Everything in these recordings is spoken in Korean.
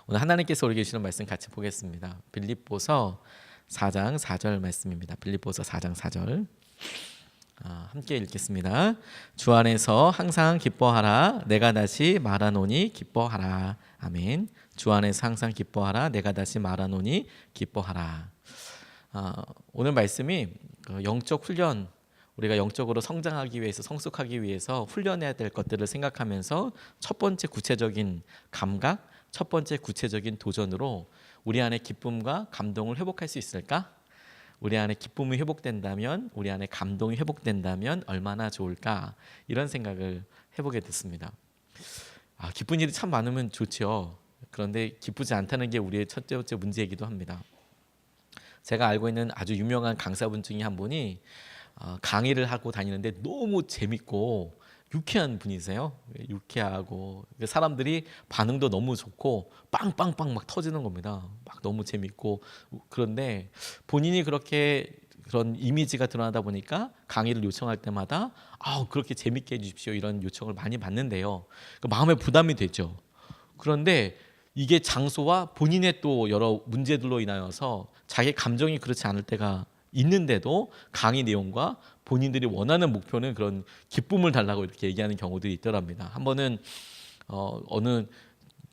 오늘 하나님께서 우리 계시는 말씀 같이 보겠습니다. 빌립보서 4장 4절 말씀입니다. 빌립보서 4장 4절 함께 읽겠습니다. 주 안에서 항상 기뻐하라. 내가 다시 말하노니 기뻐하라. 아멘. 주 안에서 항상 기뻐하라. 내가 다시 말하노니 기뻐하라. 오늘 말씀이 영적 훈련, 우리가 영적으로 성장하기 위해서, 성숙하기 위해서 훈련해야 될 것들을 생각하면서 첫 번째 구체적인 감각, 첫 번째 구체적인 도전으로 우리 안에 기쁨과 감동을 회복할 수 있을까? 우리 안에 기쁨이 회복된다면, 우리 안에 감동이 회복된다면 얼마나 좋을까? 이런 생각을 해보게 됐습니다. 기쁜 일이 참 많으면 좋죠. 그런데 기쁘지 않다는 게 우리의 첫 번째 문제이기도 합니다. 제가 알고 있는 아주 유명한 강사분 중에 한 분이 강의를 하고 다니는데 너무 재밌고 유쾌한 분이세요. 유쾌하고 사람들이 반응도 너무 좋고 빵빵빵 막 터지는 겁니다. 막 너무 재밌고. 그런데 본인이 그렇게 그런 이미지가 드러나다 보니까 강의를 요청할 때마다 그렇게 재밌게 해주십시오 이런 요청을 많이 받는데요. 마음에 부담이 되죠. 그런데 이게 장소와 본인의 또 여러 문제들로 인하여서 자기 감정이 그렇지 않을 때가 있는데도 강의 내용과 본인들이 원하는 목표는 그런 기쁨을 달라고 이렇게 얘기하는 경우들이 있더랍니다. 한 번은 어느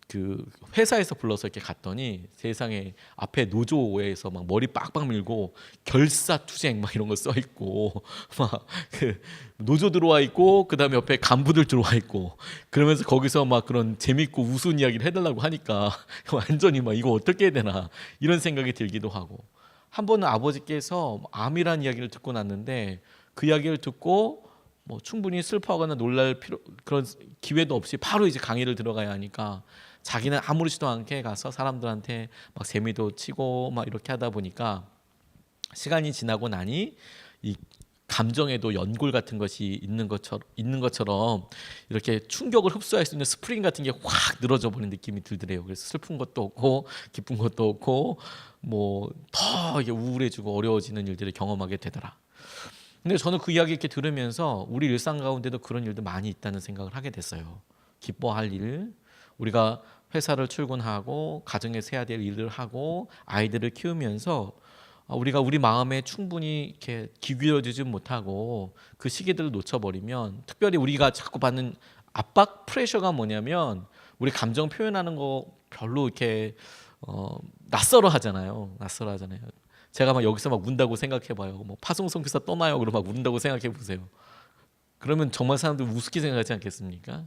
그 회사에서 불러서 이렇게 갔더니 세상에 앞에 노조에서 막 머리 빡빡 밀고 결사투쟁 막 이런 거 써 있고 막 그 노조 들어와 있고 그다음에 옆에 간부들 들어와 있고 그러면서 거기서 막 그런 재밌고 우스운 이야기를 해달라고 하니까 완전히 막 이거 어떻게 해야 되나 이런 생각이 들기도 하고, 한 번은 아버지께서 암이라는 이야기를 듣고 났는데 그 이야기를 듣고 충분히 슬퍼하거나 놀랄 그런 기회도 없이 바로 이제 강의를 들어가야 하니까 자기는 아무렇지도 않게 가서 사람들한테 막 세미도 치고 막 이렇게 하다 보니까 시간이 지나고 나니 이 감정에도 연골 같은 것이 있는 것처럼 이렇게 충격을 흡수할 수 있는 스프링 같은 게 확 늘어져 버린 느낌이 들더래요. 그래서 슬픈 것도 없고 기쁜 것도 없고 더 이게 우울해지고 어려워지는 일들을 경험하게 되더라. 근데 저는 그 이야기 이렇게 들으면서 우리 일상 가운데도 그런 일도 많이 있다는 생각을 하게 됐어요. 기뻐할 일, 우리가 회사를 출근하고 가정에서 해야 될 일을 하고 아이들을 키우면서 우리가 우리 마음에 충분히 이렇게 귀 기울여지지 못하고 그 시기들을 놓쳐버리면, 특별히 우리가 자꾸 받는 압박, 프레셔가 뭐냐면 우리 감정 표현하는 거 별로 이렇게 낯설어 하잖아요. 제가 막 여기서 막 운다고 생각해봐요. 파송선교사 떠나요. 그러면 막 운다고 생각해보세요. 그러면 정말 사람들 우습게 생각하지 않겠습니까?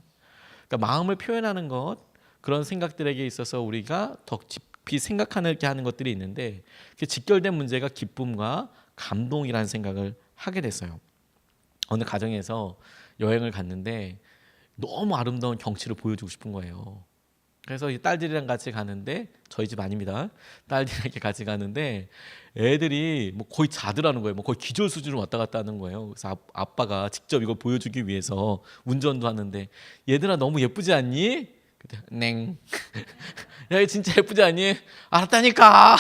그러니까 마음을 표현하는 것, 그런 생각들에게 있어서 우리가 더 깊이 생각하게 하는 것들이 있는데, 그 직결된 문제가 기쁨과 감동이라는 생각을 하게 됐어요. 어느 가정에서 여행을 갔는데 너무 아름다운 경치를 보여주고 싶은 거예요. 그래서 이 딸들이랑 같이 가는데, 저희 집 아닙니다. 딸들이랑 같이 가는데 애들이 거의 자더라는 거예요. 거의 기절 수준으로 왔다 갔다 하는 거예요. 그래서 아빠가 직접 이걸 보여주기 위해서 운전도 하는데, 얘들아 너무 예쁘지 않니? 냉. 야, 이거 진짜 예쁘지 않니? 알았다니까.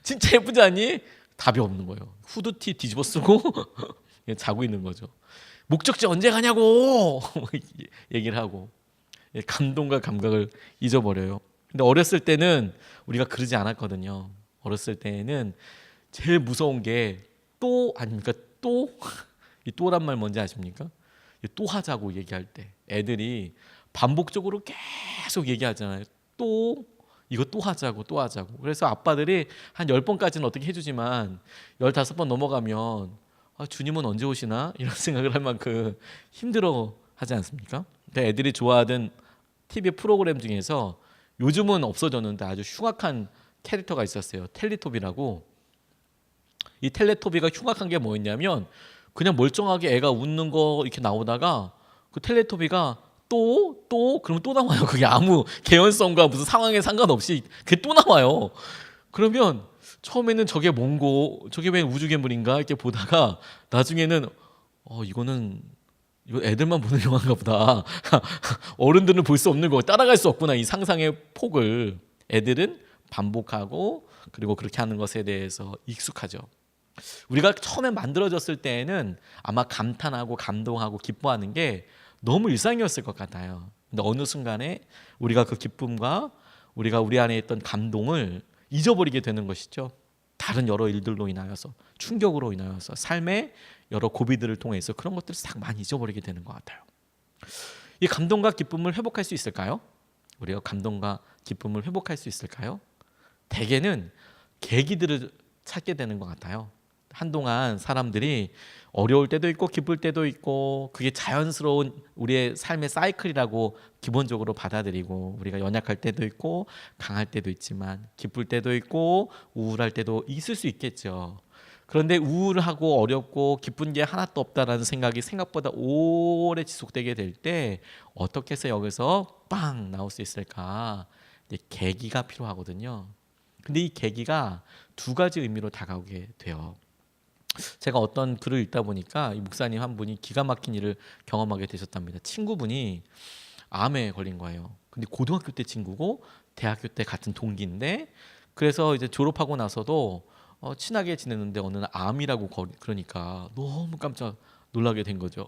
진짜 예쁘지 않니? 답이 없는 거예요. 후드티 뒤집어 쓰고 자고 있는 거죠. 목적지 언제 가냐고 얘기를 하고, 감동과 감각을 잊어버려요. 근데 어렸을 때는 우리가 그러지 않았거든요. 어렸을 때는 제일 무서운 게 또 아닙니까? 또? 이 또란 말 뭔지 아십니까? 또 하자고 얘기할 때 애들이 반복적으로 계속 얘기하잖아요. 또 이거 또 하자고 또 하자고. 그래서 아빠들이 한 10번까지는 어떻게 해주지만 15번 넘어가면 주님은 언제 오시나? 이런 생각을 할 만큼 힘들어 하지 않습니까? 애들이 좋아하던 TV 프로그램 중에서 요즘은 없어졌는데 아주 흉악한 캐릭터가 있었어요. 텔레토비라고. 이 텔레토비가 흉악한 게 뭐였냐면 그냥 멀쩡하게 애가 웃는 거 이렇게 나오다가 그 텔레토비가 또 그러면 또 나와요. 그게 아무 개연성과 무슨 상황에 상관없이 그게 또 나와요. 그러면 처음에는 저게 뭔고, 저게 왜 우주 괴물인가 이렇게 보다가 나중에는 이거 애들만 보는 영화인가 보다. 어른들은 볼 수 없는 거, 따라갈 수 없구나, 이 상상의 폭을. 애들은 반복하고 그리고 그렇게 하는 것에 대해서 익숙하죠. 우리가 처음에 만들어졌을 때에는 아마 감탄하고 감동하고 기뻐하는 게 너무 일상이었을 것 같아요. 근데 어느 순간에 우리가 그 기쁨과 우리가 우리 안에 있던 감동을 잊어버리게 되는 것이죠. 다른 여러 일들로 인하여서, 충격으로 인하여서, 삶의 여러 고비들을 통해서 그런 것들을 싹 많이 잊어버리게 되는 것 같아요. 이 감동과 기쁨을 회복할 수 있을까요? 우리가 감동과 기쁨을 회복할 수 있을까요? 대개는 계기들을 찾게 되는 것 같아요. 한동안 사람들이 어려울 때도 있고 기쁠 때도 있고, 그게 자연스러운 우리의 삶의 사이클이라고 기본적으로 받아들이고, 우리가 연약할 때도 있고 강할 때도 있지만, 기쁠 때도 있고 우울할 때도 있을 수 있겠죠. 그런데 우울하고 어렵고 기쁜 게 하나도 없다라는 생각이 생각보다 오래 지속되게 될 때 어떻게 해서 여기서 빵 나올 수 있을까? 계기가 필요하거든요. 근데 이 계기가 두 가지 의미로 다가오게 돼요. 제가 어떤 글을 읽다 보니까 이 목사님 한 분이 기가 막힌 일을 경험하게 되셨답니다. 친구분이 암에 걸린 거예요. 근데 고등학교 때 친구고 대학교 때 같은 동기인데, 그래서 이제 졸업하고 나서도 친하게 지냈는데 어느 날 암이라고 그러니까 너무 깜짝 놀라게 된 거죠.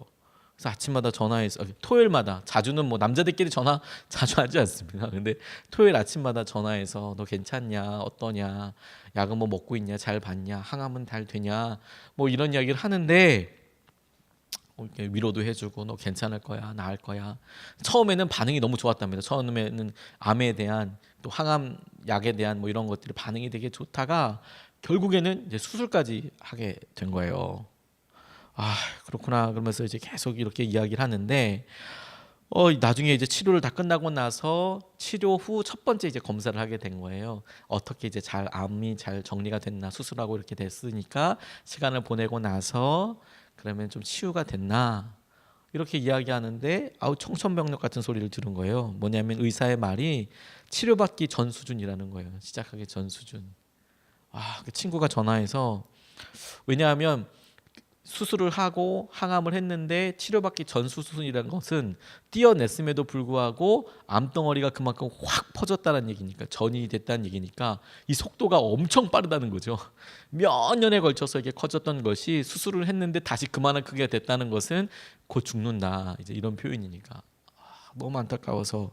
그래서 아침마다 전화해서, 토요일마다, 자주는 뭐 남자들끼리 전화 자주 하지 않습니다. 근데 토요일 아침마다 전화해서 너 괜찮냐, 어떠냐, 약은 뭐 먹고 있냐, 잘 봤냐, 항암은 잘 되냐, 뭐 이런 이야기를 하는데 이렇게 위로도 해주고 너 괜찮을 거야, 나을 거야. 처음에는 반응이 너무 좋았답니다. 처음에는 암에 대한, 또 항암 약에 대한 뭐 이런 것들이 반응이 되게 좋다가 결국에는 이제 수술까지 하게 된 거예요. 아, 그렇구나. 그러면서 이제 계속 이렇게 이야기를 하는데, 나중에 이제 치료를 다 끝나고 나서 치료 후 첫 번째 이제 검사를 하게 된 거예요. 어떻게 이제 암이 잘 정리가 됐나, 수술하고 이렇게 됐으니까 시간을 보내고 나서 그러면 좀 치유가 됐나, 이렇게 이야기하는데 청천벽력 같은 소리를 들은 거예요. 뭐냐면 의사의 말이 치료받기 전 수준이라는 거예요. 시작하기 전 수준. 그 친구가 전화해서, 왜냐하면 수술을 하고 항암을 했는데 치료받기 전 수준이라는 것은 띄어냈음에도 불구하고 암덩어리가 그만큼 확 퍼졌다는 얘기니까, 전이 됐다는 얘기니까 이 속도가 엄청 빠르다는 거죠. 몇 년에 걸쳐서 이게 커졌던 것이 수술을 했는데 다시 그만한 크기가 됐다는 것은 곧 죽는다, 이제 이런 표현이니까 너무 안타까워서.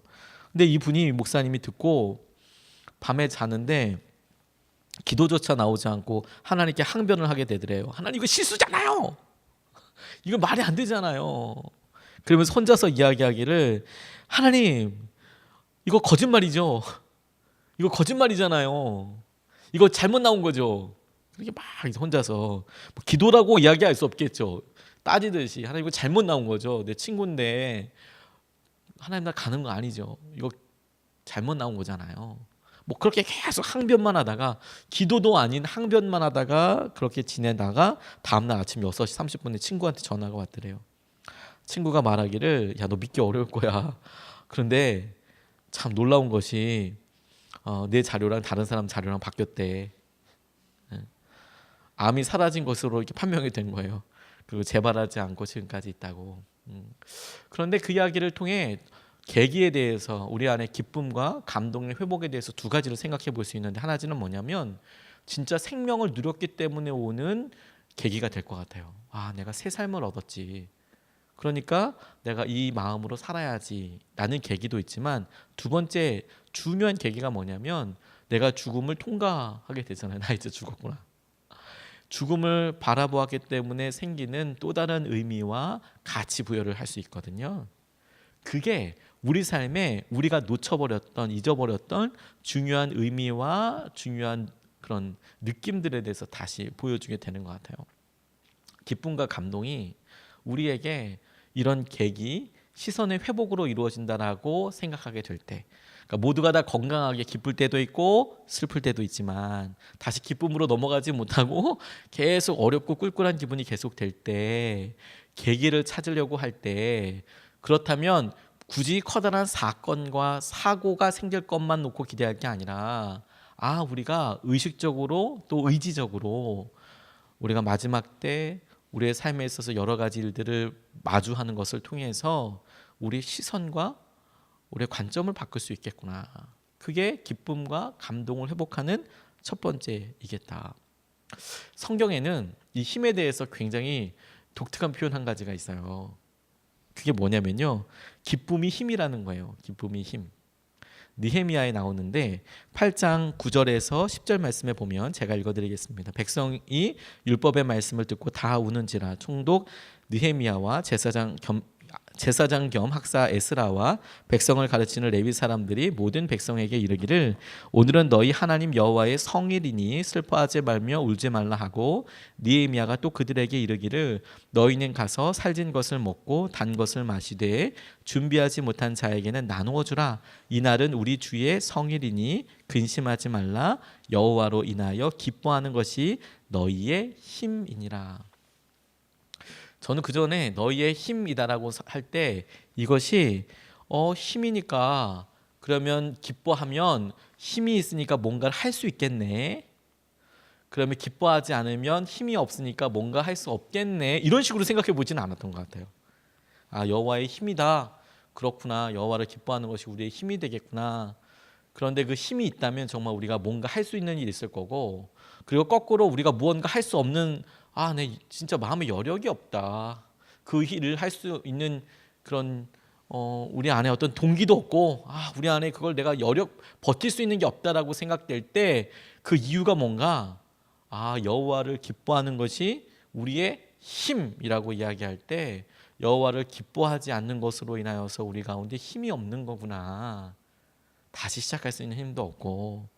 근데 이분이, 목사님이 듣고 밤에 자는데 기도조차 나오지 않고 하나님께 항변을 하게 되더래요. 하나님, 이거 실수잖아요. 이거 말이 안 되잖아요. 그러면서 혼자서 이야기하기를, 하나님, 이거 거짓말이죠. 이거 거짓말이잖아요. 이거 잘못 나온 거죠. 이렇게 막 혼자서, 뭐 기도라고 이야기할 수 없겠죠. 따지듯이, 하나님 이거 잘못 나온 거죠. 내 친구인데 하나님 나 가는 거 아니죠. 이거 잘못 나온 거잖아요. 뭐 그렇게 계속 항변만 하다가, 기도도 아닌 항변만 하다가 그렇게 지내다가 다음날 아침 6시 30분에 친구한테 전화가 왔더래요. 친구가 말하기를, 야, 너 믿기 어려울 거야. 그런데 참 놀라운 것이 내 자료랑 다른 사람 자료랑 바뀌었대. 암이 사라진 것으로 이렇게 판명이 된 거예요. 그리고 재발하지 않고 지금까지 있다고. 그런데 그 이야기를 통해 계기에 대해서, 우리 안에 기쁨과 감동의 회복에 대해서 두 가지를 생각해 볼 수 있는데, 하나는 뭐냐면 진짜 생명을 누렸기 때문에 오는 계기가 될 것 같아요. 내가 새 삶을 얻었지, 그러니까 내가 이 마음으로 살아야지 라는 계기도 있지만, 두 번째 중요한 계기가 뭐냐면 내가 죽음을 통과하게 되잖아요. 나 이제 죽었구나. 죽음을 바라보았기 때문에 생기는 또 다른 의미와 가치 부여를 할 수 있거든요. 그게 우리 삶에 우리가 놓쳐버렸던, 잊어버렸던 중요한 의미와 중요한 그런 느낌들에 대해서 다시 보여주게 되는 것 같아요. 기쁨과 감동이 우리에게 이런 계기, 시선의 회복으로 이루어진다라고 생각하게 될 때, 그러니까 모두가 다 건강하게 기쁠 때도 있고 슬플 때도 있지만 다시 기쁨으로 넘어가지 못하고 계속 어렵고 꿀꿀한 기분이 계속 될 때, 계기를 찾으려고 할 때, 그렇다면 굳이 커다란 사건과 사고가 생길 것만 놓고 기대할 게 아니라, 우리가 의식적으로 또 의지적으로 우리가 마지막 때 우리의 삶에 있어서 여러 가지 일들을 마주하는 것을 통해서 우리의 시선과 우리의 관점을 바꿀 수 있겠구나. 그게 기쁨과 감동을 회복하는 첫 번째이겠다. 성경에는 이 힘에 대해서 굉장히 독특한 표현 한 가지가 있어요. 그게 뭐냐면요, 기쁨이 힘이라는 거예요. 기쁨이 힘. 느헤미야에 나오는데 8장 9절에서 10절 말씀에 보면 제가 읽어드리겠습니다. 백성이 율법의 말씀을 듣고 다 우는지라 총독 느헤미야와 제사장 겸 학사 에스라와 백성을 가르치는 레위 사람들이 모든 백성에게 이르기를 오늘은 너희 하나님 여호와의 성일이니 슬퍼하지 말며 울지 말라 하고 느헤미야가 또 그들에게 이르기를 너희는 가서 살진 것을 먹고 단 것을 마시되 준비하지 못한 자에게는 나누어 주라 이날은 우리 주의 성일이니 근심하지 말라 여호와로 인하여 기뻐하는 것이 너희의 힘이니라. 저는 그 전에 너희의 힘이다라고 할 때 이것이 힘이니까 그러면 기뻐하면 힘이 있으니까 뭔가를 할 수 있겠네. 그러면 기뻐하지 않으면 힘이 없으니까 뭔가 할 수 없겠네. 이런 식으로 생각해 보지는 않았던 것 같아요. 아, 여호와의 힘이다. 그렇구나. 여호와를 기뻐하는 것이 우리의 힘이 되겠구나. 그런데 그 힘이 있다면 정말 우리가 뭔가 할 수 있는 일이 있을 거고, 그리고 거꾸로 우리가 무언가 할 수 없는 내 진짜 마음에 여력이 없다. 그 일을 할 수 있는 그런 우리 안에 어떤 동기도 없고 우리 안에 그걸 내가 버틸 수 있는 게 없다라고 생각될 때 그 이유가 뭔가 여호와를 기뻐하는 것이 우리의 힘이라고 이야기할 때 여호와를 기뻐하지 않는 것으로 인하여서 우리 가운데 힘이 없는 거구나. 다시 시작할 수 있는 힘도 없고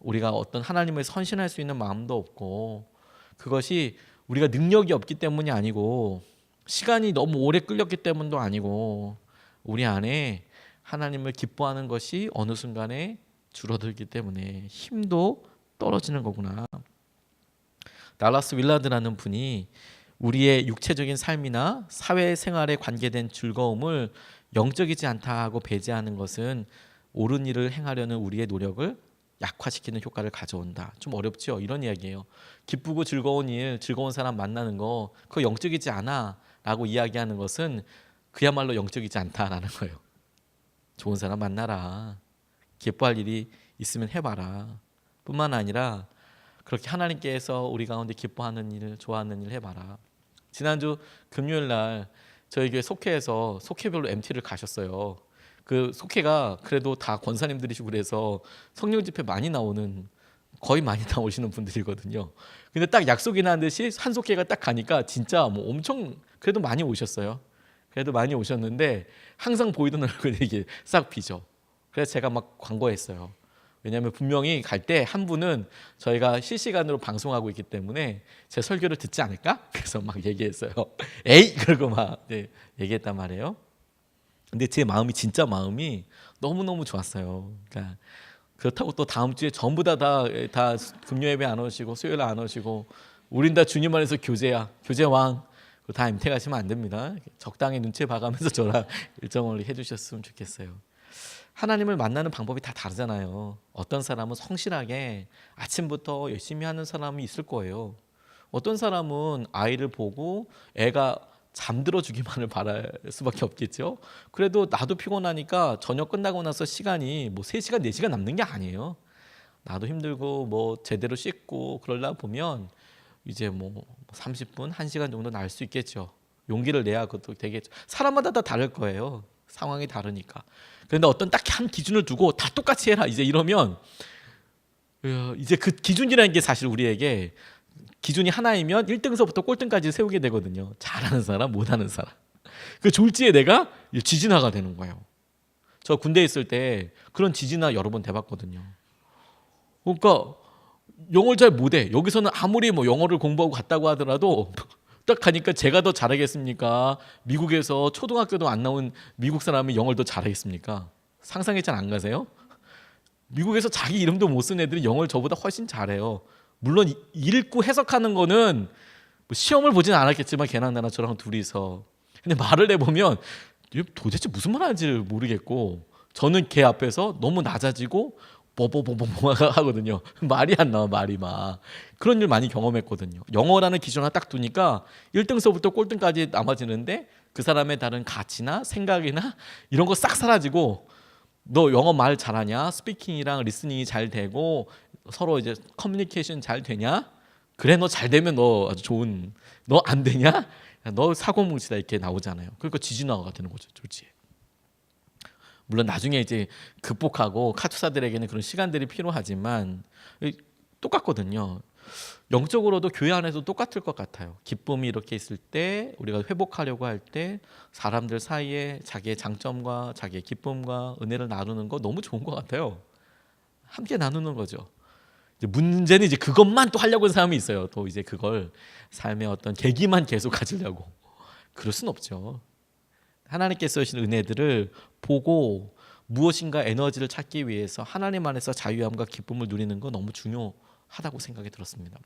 우리가 어떤 하나님을 선신할 수 있는 마음도 없고 그것이 우리가 능력이 없기 때문이 아니고 시간이 너무 오래 끌렸기 때문도 아니고 우리 안에 하나님을 기뻐하는 것이 어느 순간에 줄어들기 때문에 힘도 떨어지는 거구나. 달라스 윌라드라는 분이 우리의 육체적인 삶이나 사회생활에 관계된 즐거움을 영적이지 않다 하고 배제하는 것은 옳은 일을 행하려는 우리의 노력을 약화시키는 효과를 가져온다. 좀 어렵죠? 이런 이야기예요. 기쁘고 즐거운 일, 즐거운 사람 만나는 거 그거 영적이지 않아 라고 이야기하는 것은 그야말로 영적이지 않다라는 거예요. 좋은 사람 만나라. 기뻐할 일이 있으면 해봐라. 뿐만 아니라 그렇게 하나님께서 우리 가운데 기뻐하는 일, 좋아하는 일 해봐라. 지난주 금요일 날 저희 교회 속회에서 속회별로 MT를 가셨어요. 그 속회가 그래도 다 권사님들이시고 그래서 성령 집회 많이 나오는 거의 많이 나오시는 분들이거든요. 근데 딱 약속이 난 듯이 한 속회가 딱 가니까 진짜 뭐 엄청 그래도 많이 오셨어요. 그래도 많이 오셨는데 항상 보이던 얼굴이 이게 싹 비죠. 그래서 제가 막 광고했어요. 왜냐하면 분명히 갈 때 한 분은 저희가 실시간으로 방송하고 있기 때문에 제 설교를 듣지 않을까? 그래서 막 얘기했어요. 에이! 그러고 막 얘기했단 말이에요. 근데 제 마음이 진짜 마음이 너무너무 좋았어요. 그러니까 그렇다고 또 다음 주에 전부 다 금요 예배 안 오시고 수요일 안 오시고 우린 다 주님 안에서 교제야. 교제왕. 다 MT 가시면 안 됩니다. 적당히 눈치 봐가면서 저랑 일정을 해주셨으면 좋겠어요. 하나님을 만나는 방법이 다 다르잖아요. 어떤 사람은 성실하게 아침부터 열심히 하는 사람이 있을 거예요. 어떤 사람은 아이를 보고 애가 잠들어 주기만을 바랄 수밖에 없겠죠. 그래도 나도 피곤하니까 저녁 끝나고 나서 시간이 뭐 3시간, 4시간 남는 게 아니에요. 나도 힘들고 뭐 제대로 씻고 그러다 보면 이제 뭐 30분, 1시간 정도 날 수 있겠죠. 용기를 내야 그것도 되겠죠. 사람마다 다 다를 거예요. 상황이 다르니까. 그런데 어떤 딱 한 기준을 두고 다 똑같이 해라. 이제 이러면 이제 그 기준이라는 게 사실 우리에게 기준이 하나이면 1등서부터 꼴등까지 세우게 되거든요. 잘하는 사람, 못하는 사람. 그 졸지에 내가 지진아가 되는 거예요. 저 군대에 있을 때 그런 지진아 여러 번 돼봤거든요. 그러니까 영어를 잘 못해. 여기서는 아무리 뭐 영어를 공부하고 갔다고 하더라도 딱 가니까 제가 더 잘하겠습니까? 미국에서 초등학교도 안 나온 미국 사람이 영어를 더 잘하겠습니까? 상상이 잘 안 가세요? 미국에서 자기 이름도 못 쓴 애들이 영어를 저보다 훨씬 잘해요. 물론 읽고 해석하는 거는 뭐 시험을 보진 않았겠지만 걔랑 나랑 저랑 둘이서 근데 말을 해보면 도대체 무슨 말 하는지 모르겠고 저는 걔 앞에서 너무 낮아지고 뭐 하거든요. 말이 안 나와. 말이 막 그런 일 많이 경험했거든요. 영어라는 기준 하나 딱 두니까 1등서부터 꼴등까지 남아지는데 그 사람의 다른 가치나 생각이나 이런 거 싹 사라지고 너 영어 말 잘하냐? 스피킹이랑 리스닝이 잘 되고 서로 이제 커뮤니케이션 잘 되냐? 그래 너 잘 되면 너 아주 좋은 너 안 되냐? 너 사고뭉치다 이렇게 나오잖아요. 그러니까 지진아가 되는 거죠. 졸지에. 물론 나중에 이제 극복하고 카투사들에게는 그런 시간들이 필요하지만 똑같거든요. 영적으로도 교회 안에서 똑같을 것 같아요. 기쁨이 이렇게 있을 때, 우리가 회복하려고 할 때 사람들 사이에 자기의 장점과 자기의 기쁨과 은혜를 나누는 거 너무 좋은 것 같아요. 함께 나누는 거죠. 이제 문제는 이제 그것만 또 하려고 하는 사람이 있어요. 또 이제 그걸 삶의 어떤 계기만 계속 가지려고. 그럴 순 없죠. 하나님께서 주신 은혜들을 보고 무엇인가 에너지를 찾기 위해서 하나님 안에서 자유함과 기쁨을 누리는 거 너무 중요하다고 생각이 들었습니다.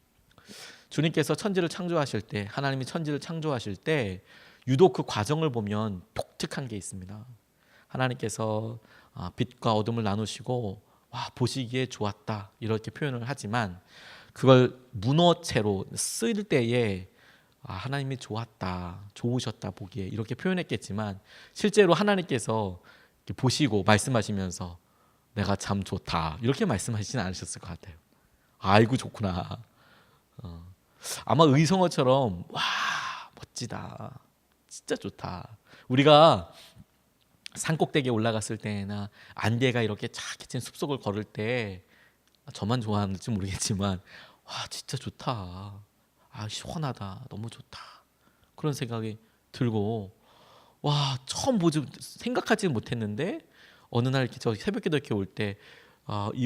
주님께서 천지를 창조하실 때, 하나님이 천지를 창조하실 때 유독 그 과정을 보면 독특한 게 있습니다. 하나님께서 빛과 어둠을 나누시고 보시기에 좋았다 이렇게 표현을 하지만 그걸 문어체로 쓸 때에 하나님이 좋았다, 좋으셨다 보기에 이렇게 표현했겠지만 실제로 하나님께서 보시고 말씀하시면서 내가 참 좋다 이렇게 말씀하시진 않으셨을 것 같아요. 아이고 좋구나. 아마 의성어처럼 와 멋지다, 진짜 좋다. 우리가 산꼭대기에 올라갔을 때나 안개가 이렇게 쫙 겹친 숲속을 걸을 때 저만 좋아하는지 모르겠지만 와 진짜 좋다, 시원하다, 너무 좋다 그런 생각이 들고 와 처음 보지 생각하지 못했는데 어느 날 이렇게 저 새벽기도 이렇게 올 때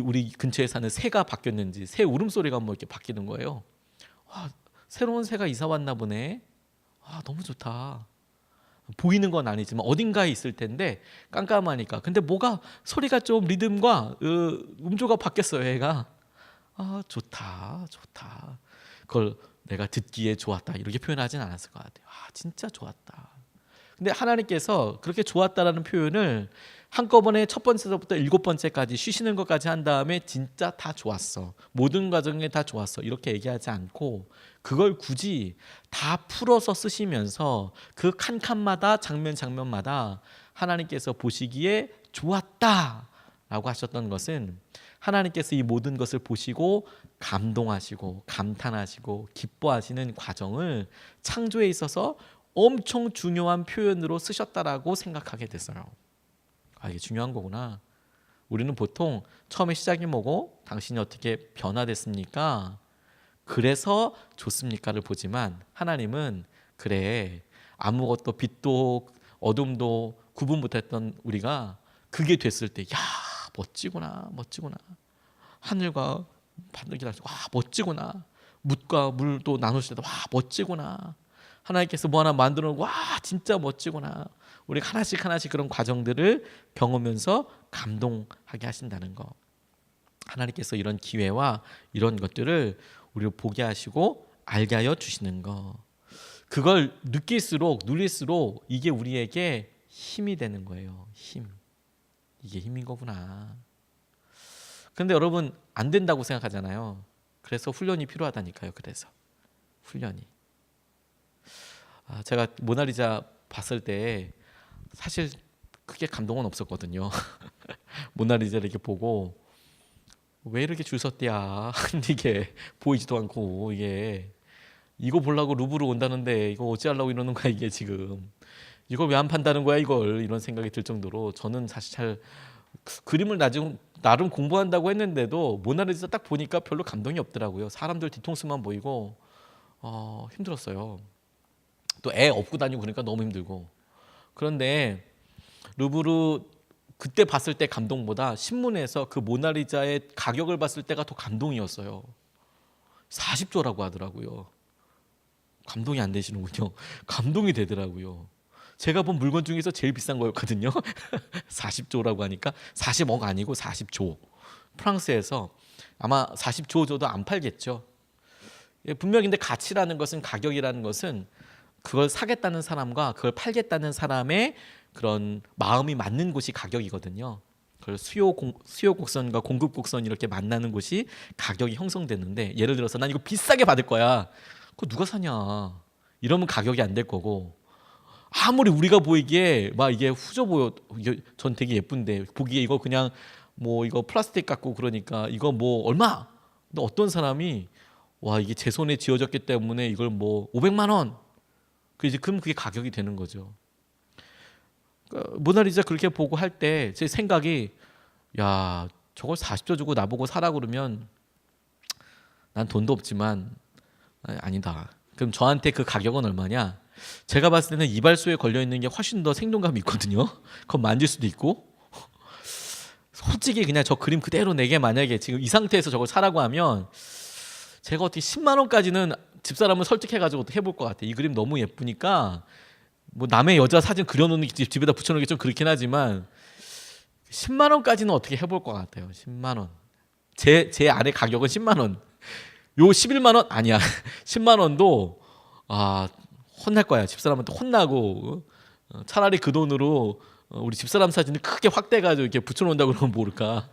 우리 근처에 사는 새가 바뀌었는지 새 울음소리가 뭐 이렇게 바뀌는 거예요. 와 새로운 새가 이사 왔나 보네. 너무 좋다. 보이는 건 아니지만 어딘가에 있을 텐데 깜깜하니까. 근데 뭐가 소리가 좀 리듬과 음조가 바뀌었어요. 얘가 좋다, 좋다. 그걸 내가 듣기에 좋았다 이렇게 표현하진 않았을 것 같아요. 진짜 좋았다. 근데 하나님께서 그렇게 좋았다라는 표현을 한꺼번에 첫 번째서부터 7번째까지 쉬시는 것까지 한 다음에 진짜 다 좋았어, 모든 과정에 다 좋았어 이렇게 얘기하지 않고 그걸 굳이 다 풀어서 쓰시면서 그 칸칸마다 장면마다 하나님께서 보시기에 좋았다라고 하셨던 것은 하나님께서 이 모든 것을 보시고 감동하시고 감탄하시고 기뻐하시는 과정을 창조에 있어서 엄청 중요한 표현으로 쓰셨다라고 생각하게 됐어요. 이게 중요한 거구나. 우리는 보통 처음에 시작이 뭐고 당신이 어떻게 변화됐습니까? 그래서 좋습니까를 보지만 하나님은 그래 아무것도 빛도 어둠도 구분 못했던 우리가 그게 됐을 때 멋지구나, 멋지구나. 하늘과 바늘기라 멋지구나. 묻과 물도 나누실 때 멋지구나. 하나님께서 뭐 하나 만들어 놓고 진짜 멋지구나. 우리가 하나씩 그런 과정들을 경험하면서 감동하게 하신다는 거. 하나님께서 이런 기회와 이런 것들을 우리를 보게 하시고 알게 하여 주시는 거. 그걸 느낄수록 누릴수록 이게 우리에게 힘이 되는 거예요. 힘. 이게 힘인 거구나. 근데 여러분 안 된다고 생각하잖아요. 그래서 훈련이 필요하다니까요. 그래서 훈련이. 제가 모나리자 봤을 때 사실 크게 감동은 없었거든요. 모나리자를 이렇게 보고 왜 이렇게 줄 섰대야. 이게 보이지도 않고 이거 보려고 루브르 온다는데 이거 어찌하려고 이러는 거야 이게 지금. 이걸 왜 안 판다는 거야 이걸, 이런 생각이 들 정도로 저는 사실 잘 그림을 나름 공부한다고 했는데도 모나리자 딱 보니까 별로 감동이 없더라고요. 사람들 뒤통수만 보이고 힘들었어요. 또 애 업고 다니고 그러니까 너무 힘들고. 그런데 루브르 그때 봤을 때 감동보다 신문에서 그 모나리자의 가격을 봤을 때가 더 감동이었어요. 40조라고 하더라고요. 감동이 안 되시는군요. 감동이 되더라고요. 제가 본 물건 중에서 제일 비싼 거였거든요. 40조라고 하니까 40억 아니고 40조. 프랑스에서 아마 40조 줘도 안 팔겠죠. 분명히 근데 가치라는 것은, 가격이라는 것은 그걸 사겠다는 사람과 그걸 팔겠다는 사람의 그런 마음이 맞는 곳이 가격이거든요. 그걸 수요 곡선과 공급 곡선이 이렇게 만나는 곳이 가격이 형성되는데, 예를 들어서 난 이거 비싸게 받을 거야. 그거 누가 사냐? 이러면 가격이 안 될 거고, 아무리 우리가 보이기에 막 이게 후져 보여. 전 되게 예쁜데 보기에 이거 그냥 뭐 이거 플라스틱 같고 그러니까 이거 뭐 얼마? 근데 어떤 사람이 이게 제 손에 지어졌기 때문에 이걸 뭐 500만 원. 그럼 그게 가격이 되는 거죠. 모나리자 그렇게 보고 할 때 제 생각이, 야, 저걸 40조 주고 나보고 사라 그러면 난 돈도 없지만 아니다. 그럼 저한테 그 가격은 얼마냐? 제가 봤을 때는 이발소에 걸려 있는 게 훨씬 더 생동감이 있거든요. 그건 만질 수도 있고. 솔직히 그냥 저 그림 그대로 내게 만약에 지금 이 상태에서 저걸 사라고 하면 제가 어떻게 10만 원까지는 집사람을 설득해가지고 어떻게 해볼 것 같아. 이 그림 너무 예쁘니까 뭐 남의 여자 사진 그려놓는 게 집에다 붙여놓는 게 좀 그렇긴 하지만 10만 원까지는 어떻게 해볼 것 같아요. 10만 원. 제 안의 가격은 10만 원. 요 11만 원 아니야. 10만 원도 혼날 거야. 집사람한테 혼나고 차라리 그 돈으로 우리 집사람 사진을 크게 확대가지고 이렇게 붙여놓는다 그러면 모를까.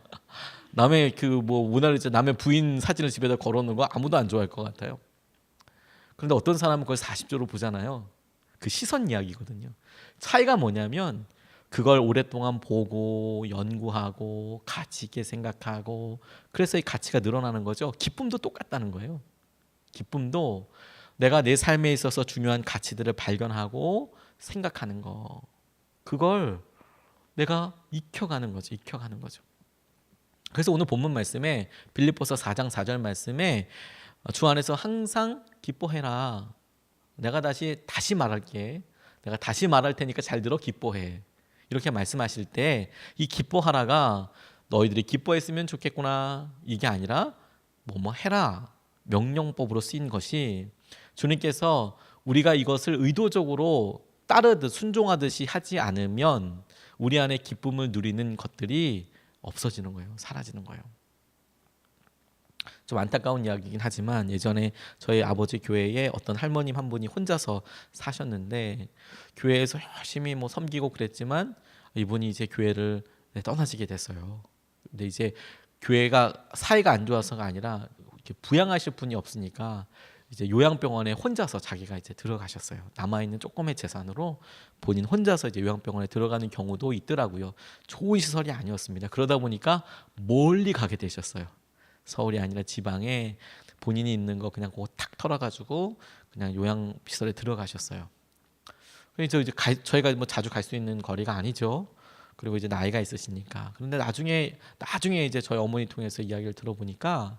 남의 그 뭐 모나리자 남의 부인 사진을 집에다 걸어놓는 거 아무도 안 좋아할 것 같아요. 그런데 어떤 사람은 그걸 40조로 보잖아요. 그 시선 이야기거든요. 차이가 뭐냐면 그걸 오랫동안 보고 연구하고 가치 있게 생각하고 그래서 이 가치가 늘어나는 거죠. 기쁨도 똑같다는 거예요. 기쁨도 내가 내 삶에 있어서 중요한 가치들을 발견하고 생각하는 거. 그걸 내가 익혀가는 거죠. 익혀가는 거죠. 그래서 오늘 본문 말씀에 빌립보서 4장 4절 말씀에 주 안에서 항상 기뻐해라. 내가 다시 말할게. 내가 다시 말할 테니까 잘 들어 기뻐해. 이렇게 말씀하실 때 이 기뻐하라가 너희들이 기뻐했으면 좋겠구나 이게 아니라 뭐뭐 해라 명령법으로 쓰인 것이 주님께서 우리가 이것을 의도적으로 따르듯 순종하듯이 하지 않으면 우리 안에 기쁨을 누리는 것들이 없어지는 거예요. 사라지는 거예요. 좀 안타까운 이야기이긴 하지만 예전에 저희 아버지 교회에 어떤 할머님 한 분이 혼자서 사셨는데 교회에서 열심히 뭐 섬기고 그랬지만 이분이 이제 교회를 떠나시게 됐어요. 근데 이제 교회가 사이가 안 좋아서가 아니라 이렇게 부양하실 분이 없으니까 이제 요양병원에 혼자서 자기가 이제 들어가셨어요. 남아 있는 조금의 재산으로 본인 혼자서 이제 요양병원에 들어가는 경우도 있더라고요. 좋은 시설이 아니었습니다. 그러다 보니까 멀리 가게 되셨어요. 서울이 아니라 지방에 본인이 있는 거 그냥 그거 탁 털어가지고 그냥 요양시설에 들어가셨어요. 그래서 이제 저희가 뭐 자주 갈 수 있는 거리가 아니죠. 그리고 이제 나이가 있으시니까. 그런데 나중에 이제 저희 어머니 통해서 이야기를 들어보니까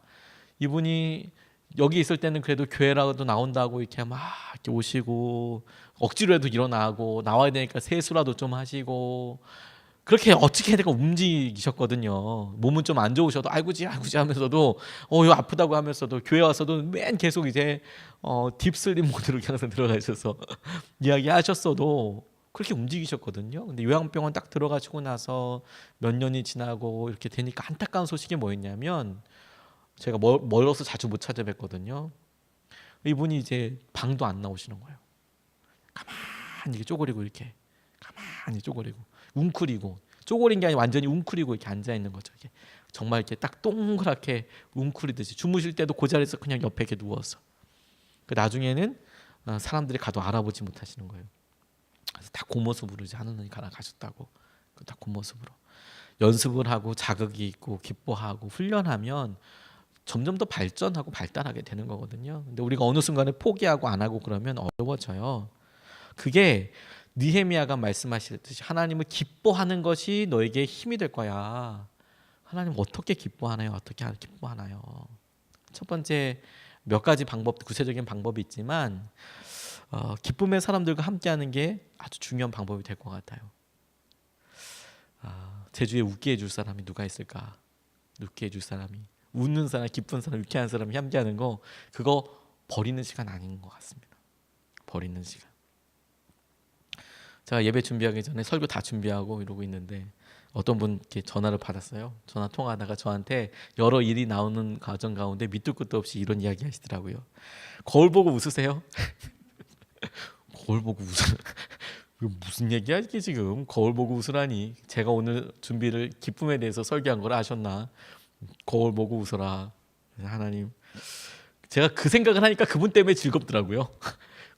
이분이 여기 있을 때는 그래도 교회라도 나온다고 이렇게 막 이렇게 오시고 억지로라도 일어나고 나와야 되니까 세수라도 좀 하시고 그렇게 어떻게 해야 움직이셨거든요. 몸은 좀 안 좋으셔도 아이고지 하면서도 이거 아프다고 하면서도 교회 와서도 맨 계속 이제 딥슬립 모드로 항상 들어가셔서 이야기하셨어도 그렇게 움직이셨거든요. 근데 요양병원 딱 들어가시고 나서 몇 년이 지나고 이렇게 되니까 안타까운 소식이 뭐였냐면 제가 멀어서 자주 못 찾아뵀거든요. 이분이 이제 방도 안 나오시는 거예요. 가만히 이렇게 쪼그리고 이렇게 가만히 쪼그리고 웅크리고 쪼그린 게 아니라 완전히 웅크리고 이렇게 앉아 있는 거죠. 이게 정말 이렇게 딱 동그랗게 웅크리듯이 주무실 때도 그 자리에서 그냥 옆에 이렇게 누워서. 그 나중에는 사람들이 가도 알아보지 못하시는 거예요. 그래서 다 그 모습으로 이제 하느님 가셨다고. 다 그 모습으로 연습을 하고 자극이 있고 기뻐하고 훈련하면 점점 더 발전하고 발달하게 되는 거거든요. 근데 우리가 어느 순간에 포기하고 안 하고 그러면 어려워져요. 그게 느헤미야가 말씀하셨듯이 하나님을 기뻐하는 것이 너에게 힘이 될 거야. 하나님 어떻게 기뻐하나요? 어떻게 기뻐하나요? 첫 번째 몇 가지 방법, 구체적인 방법이 있지만 기쁨의 사람들과 함께하는 게 아주 중요한 방법이 될 것 같아요. 제주에 웃게 해줄 사람이 누가 있을까? 웃게 해줄 사람이, 웃는 사람, 기쁜 사람, 유쾌한 사람이 함께하는 거 그거 버리는 시간 아닌 것 같습니다. 버리는 시간. 제가 예배 준비하기 전에 설교 다 준비하고 이러고 있는데 어떤 분께 전화를 받았어요. 전화 통화하다가 저한테 여러 일이 나오는 과정 가운데 밑도 끝도 없이 이런 이야기 하시더라고요. 거울 보고 웃으세요? 거울 보고 웃으 무슨 얘기야 이게 지금. 거울 보고 웃으라니. 제가 오늘 준비를 기쁨에 대해서 설교한 걸 아셨나? 거울 보고 웃어라. 하나님, 제가 그 생각을 하니까 그분 때문에 즐겁더라고요.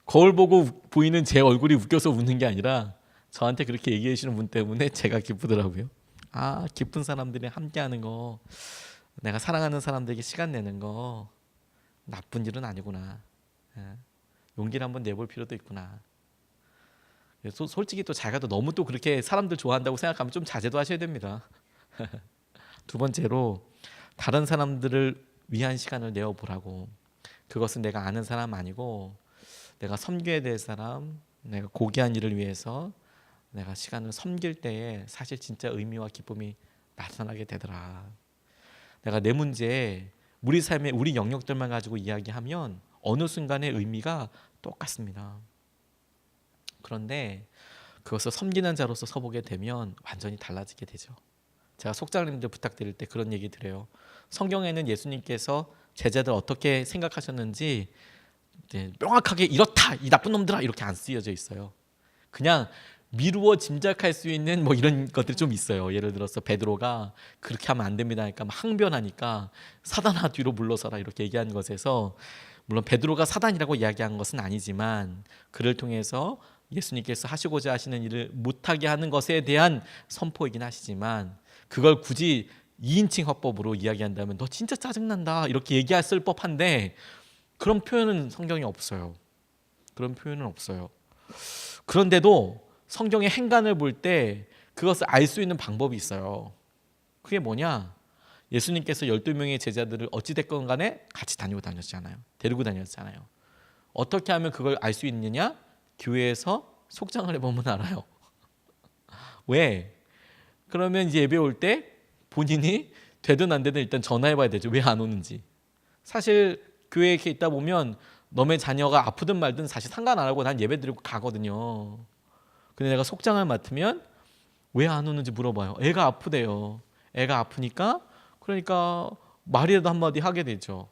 거울 보고 보이는 제 얼굴이 웃겨서 웃는 게 아니라 저한테 그렇게 얘기해 주시는 분 때문에 제가 기쁘더라고요. 기쁜 사람들이 함께하는 거, 내가 사랑하는 사람들에게 시간 내는 거 나쁜 일은 아니구나. 용기를 한번 내볼 필요도 있구나. 솔직히 또 자기가 또 너무 또 그렇게 사람들 좋아한다고 생각하면 좀 자제도 하셔야 됩니다. 두 번째로 다른 사람들을 위한 시간을 내어보라고. 그것은 내가 아는 사람 아니고 내가 섬겨야 될 사람, 내가 고귀한 일을 위해서 내가 시간을 섬길 때에 사실 진짜 의미와 기쁨이 나타나게 되더라. 내가 내 문제, 우리 삶의 우리 영역들만 가지고 이야기하면 어느 순간의 의미가 똑같습니다. 그런데 그것을 섬기는 자로서 서보게 되면 완전히 달라지게 되죠. 제가 속장님들 부탁드릴 때 그런 얘기 드려요. 성경에는 예수님께서 제자들 어떻게 생각하셨는지 명확하게 이렇다, 이 나쁜 놈들아 이렇게 안 쓰여져 있어요. 그냥 미루어 짐작할 수 있는 뭐 이런 것들이 좀 있어요. 예를 들어서 베드로가 그렇게 하면 안 됩니다 하니까 항변하니까 사단아 뒤로 물러서라 이렇게 얘기한 것에서, 물론 베드로가 사단이라고 이야기한 것은 아니지만 그를 통해서 예수님께서 하시고자 하시는 일을 못하게 하는 것에 대한 선포이긴 하시지만, 그걸 굳이 2인칭 화법으로 이야기한다면 너 진짜 짜증난다 이렇게 얘기했을 법한데 그런 표현은 성경에 없어요. 그런 표현은 없어요. 그런데도 성경의 행간을 볼 때 그것을 알 수 있는 방법이 있어요. 그게 뭐냐? 예수님께서 12명의 제자들을 어찌됐건 간에 같이 다녔잖아요. 데리고 다녔잖아요. 어떻게 하면 그걸 알 수 있느냐? 교회에서 속장을 해보면 알아요. 왜? 그러면 이제 예배 올 때 본인이 되든 안 되든 일단 전화해봐야 되죠. 왜 안 오는지. 사실 교회에 이렇게 있다 보면 너의 자녀가 아프든 말든 사실 상관 안 하고 난 예배 드리고 가거든요. 근데 내가 속장을 맡으면 왜 안 오는지 물어봐요. 애가 아프대요. 애가 아프니까 그러니까 말이라도 한마디 하게 되죠.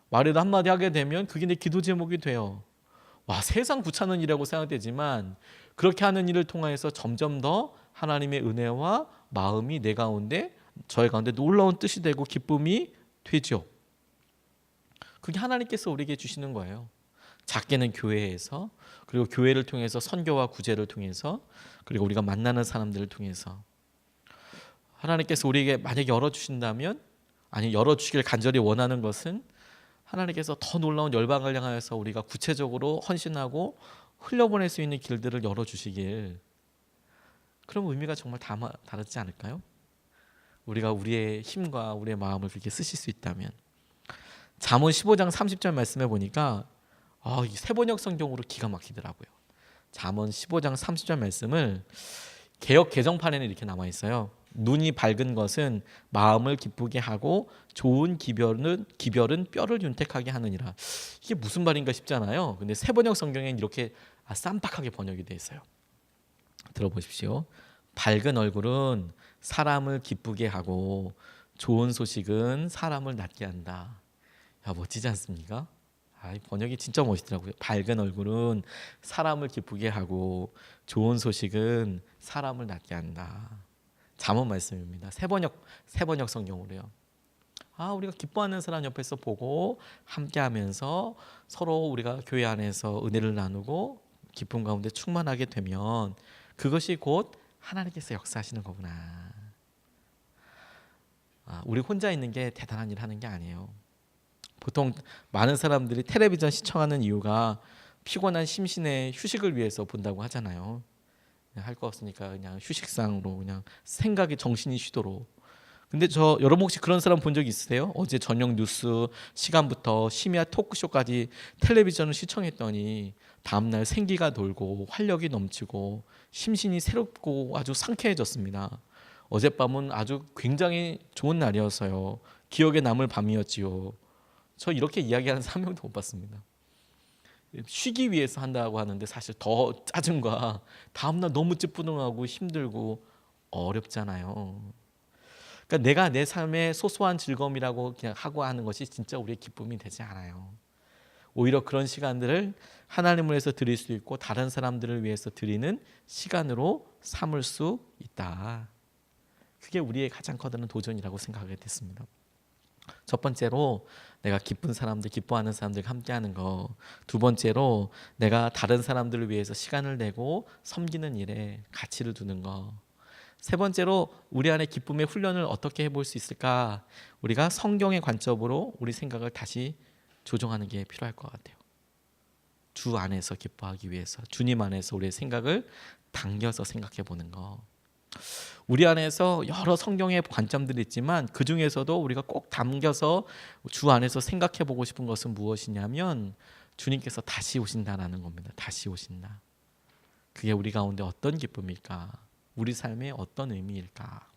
말이라도 한마디 하게 되면 그게 내 기도 제목이 돼요. 와, 세상 구차는 일이라고 생각되지만 그렇게 하는 일을 통해서 점점 더 하나님의 은혜와 마음이 내 가운데, 저의 가운데 놀라운 뜻이 되고 기쁨이 되죠. 그게 하나님께서 우리에게 주시는 거예요. 작게는 교회에서, 그리고 교회를 통해서 선교와 구제를 통해서, 그리고 우리가 만나는 사람들을 통해서 하나님께서 우리에게 만약에 열어주신다면, 아니 열어주시길 간절히 원하는 것은 하나님께서 더 놀라운 열방을 향하여서 우리가 구체적으로 헌신하고 흘려보낼 수 있는 길들을 열어주시길. 그럼 의미가 정말 다르지 않을까요? 우리가 우리의 힘과 우리의 마음을 그렇게 쓰실 수 있다면. 잠언 15장 30절 말씀해 보니까 이 세번역 성경으로 기가 막히더라고요. 잠언 15장 30절 말씀을 개역 개정판에는 이렇게 나와 있어요. 눈이 밝은 것은 마음을 기쁘게 하고 좋은 기별은 뼈를 윤택하게 하느니라. 이게 무슨 말인가 싶잖아요. 근데 세번역 성경에는 이렇게 쌈박하게 번역이 되어 있어요. 들어보십시오. 밝은 얼굴은 사람을 기쁘게 하고 좋은 소식은 사람을 낫게 한다. 야, 멋지지 않습니까? 이 번역이 진짜 멋있더라고요. 밝은 얼굴은 사람을 기쁘게 하고 좋은 소식은 사람을 낫게 한다. 잠언 말씀입니다. 세번역 성경으로요. 우리가 기뻐하는 사람 옆에서 보고 함께하면서 서로 우리가 교회 안에서 은혜를 나누고 기쁨 가운데 충만하게 되면 그것이 곧 하나님께서 역사하시는 거구나. 우리 혼자 있는 게 대단한 일 하는 게 아니에요. 보통 많은 사람들이 텔레비전 시청하는 이유가 피곤한 심신의 휴식을 위해서 본다고 하잖아요. 할 거 없으니까 그냥 휴식상으로 그냥 생각이 정신이 쉬도록. 근데 여러분 혹시 그런 사람 본 적 있으세요? 어제 저녁 뉴스 시간부터 심야 토크쇼까지 텔레비전을 시청했더니 다음날 생기가 돌고 활력이 넘치고 심신이 새롭고 아주 상쾌해졌습니다. 어젯밤은 아주 굉장히 좋은 날이었어요. 기억에 남을 밤이었지요. 저 이렇게 이야기하는 사람 한 명도 못 봤습니다. 쉬기 위해서 한다고 하는데 사실 더 짜증과 다음날 너무 찌뿌둥하고 힘들고 어렵잖아요. 그러니까 내가 내 삶의 소소한 즐거움이라고 그냥 하고 하는 것이 진짜 우리의 기쁨이 되지 않아요. 오히려 그런 시간들을 하나님을 위해서 드릴 수 있고 다른 사람들을 위해서 드리는 시간으로 삼을 수 있다. 그게 우리의 가장 커다란 도전이라고 생각하게 됐습니다. 첫 번째로 내가 기쁜 사람들, 기뻐하는 사람들과 함께하는 거. 두 번째로 내가 다른 사람들을 위해서 시간을 내고 섬기는 일에 가치를 두는 거. 세 번째로 우리 안에 기쁨의 훈련을 어떻게 해볼 수 있을까? 우리가 성경의 관점으로 우리 생각을 다시 조정하는 게 필요할 것 같아요. 주 안에서 기뻐하기 위해서 주님 안에서 우리의 생각을 당겨서 생각해 보는 거. 우리 안에서 여러 성경의 관점들이 있지만 그 중에서도 우리가 꼭 담겨서 주 안에서 생각해 보고 싶은 것은 무엇이냐면 주님께서 다시 오신다라는 겁니다. 다시 오신다. 그게 우리 가운데 어떤 기쁨일까? 우리 삶에 어떤 의미일까?